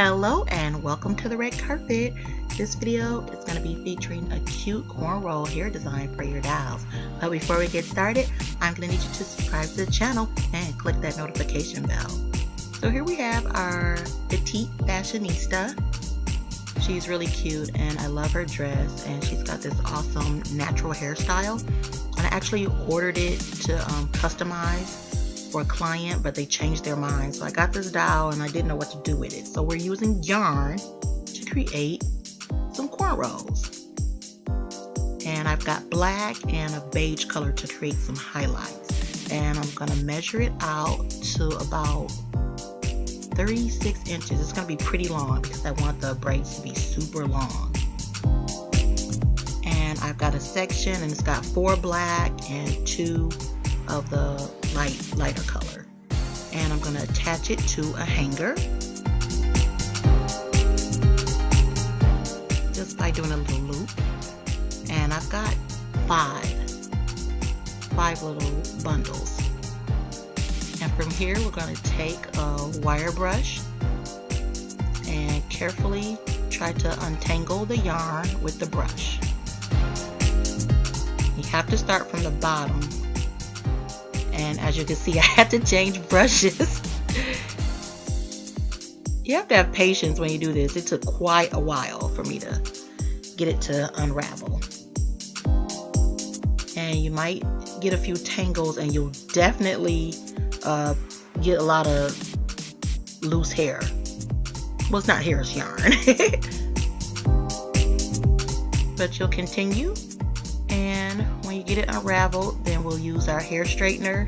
Hello and welcome to the red carpet. This video is going to be featuring a cute cornrow hair design for your dolls. But before we get started, I'm going to need you to subscribe to the channel and click that notification bell. So here we have our petite fashionista. She's really cute and I love her dress, and she's got this awesome natural hairstyle. And I actually ordered it to customize for a client, but they changed their mind. So I got this doll and I didn't know what to do with it. So we're using yarn to create some cornrows. And I've got black and a beige color to create some highlights. And I'm gonna measure it out to about 36 inches. It's gonna be pretty long because I want the braids to be super long. And I've got a section and it's got 4 black and 2 of the lighter color, and I'm going to attach it to a hanger just by doing a little loop. And I've got five little bundles, and from here we're going to take a wire brush and carefully try to untangle the yarn with the brush. You have to start from the bottom. And as you can see, I had to change brushes. You have to have patience when you do this. It took quite a while for me to get it to unravel. And you might get a few tangles, and you'll definitely get a lot of loose hair. Well, it's not hair, it's yarn. But you'll continue. And when you get it unraveled, then we'll use our hair straightener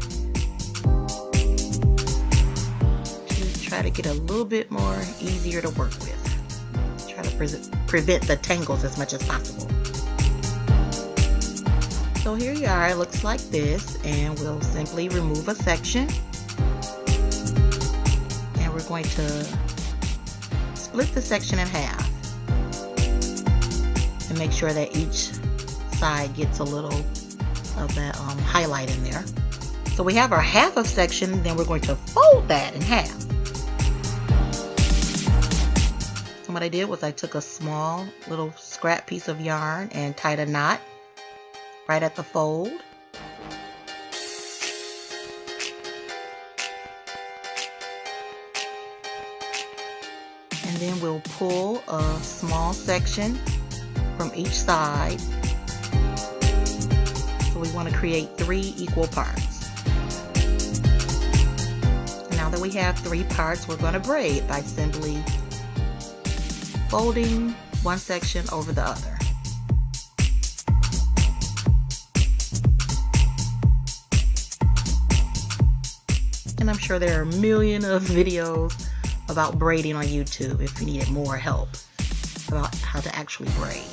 to try to get a little bit more easier to work with. Try to prevent the tangles as much as possible. So here you are, it looks like this, and we'll simply remove a section. And we're going to split the section in half and make sure that each side gets a little of that highlight in there. So we have our half of section, then we're going to fold that in half. So what I did was I took a small little scrap piece of yarn and tied a knot right at the fold. And then we'll pull a small section from each side. So we want to create 3 equal parts. Now that we have 3 parts, we're going to braid by simply folding one section over the other. And I'm sure there are a million of videos about braiding on YouTube if you needed more help about how to actually braid.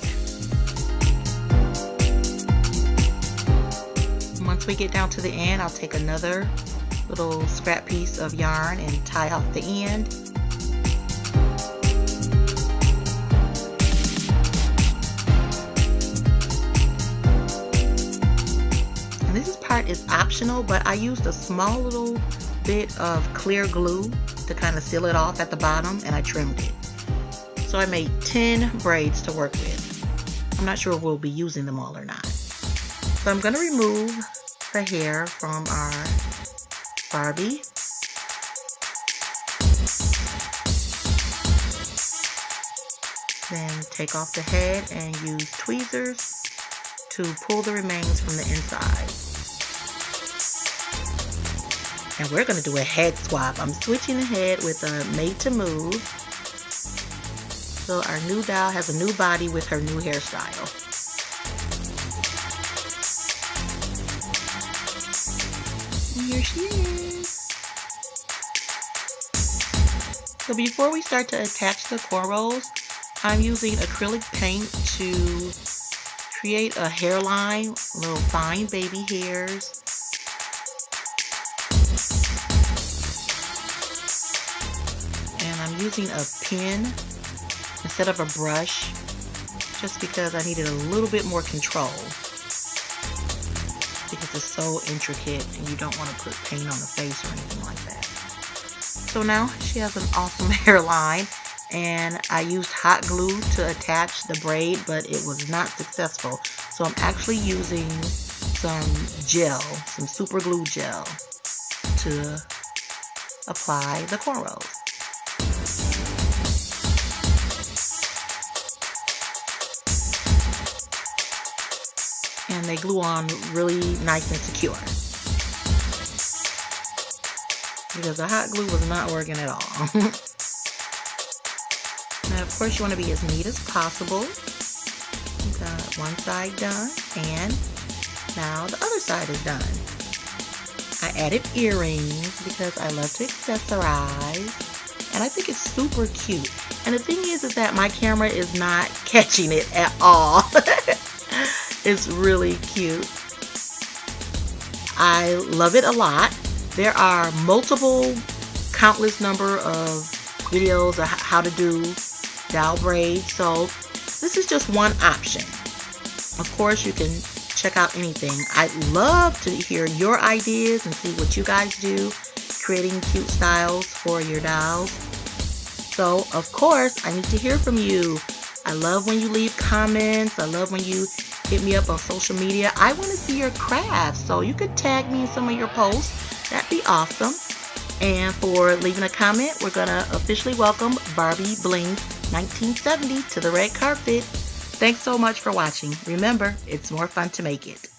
Once we get down to the end, I'll take another little scrap piece of yarn and tie off the end. And this part is optional, but I used a small little bit of clear glue to kind of seal it off at the bottom, and I trimmed it. So I made 10 braids to work with. I'm not sure if we'll be using them all or not. So I'm going to remove the hair from our Barbie. Then take off the head and use tweezers to pull the remains from the inside. And we're going to do a head swap. I'm switching the head with a made to move. So our new doll has a new body with her new hairstyle. Here she is. So before we start to attach the cornrows, I'm using acrylic paint to create a hairline, little fine baby hairs. And I'm using a pen instead of a brush, just because I needed a little bit more control. Because it's so intricate and you don't want to put paint on the face or anything like that. So now she has an awesome hairline, and I used hot glue to attach the braid, but it was not successful. So I'm actually using some gel, some super glue gel, to apply the cornrows. And they glue on really nice and secure, because the hot glue was not working at all. Now, of course, you want to be as neat as possible. You got one side done, and now the other side is done. I added earrings because I love to accessorize, and I think it's super cute. And the thing is that my camera is not catching it at all. It's really cute. I love it a lot. There are countless number of videos of how to do dowel braids, so this is just one option. Of course, you can check out anything. I'd love to hear your ideas and see what you guys do, creating cute styles for your dowels. So, of course, I need to hear from you. I love when you leave comments. I love when you hit me up on social media. I want to see your crafts, so you could tag me in some of your posts. That'd be awesome. And for leaving a comment, we're going to officially welcome Barbie Bling 1970 to the red carpet. Thanks so much for watching. Remember, it's more fun to make it.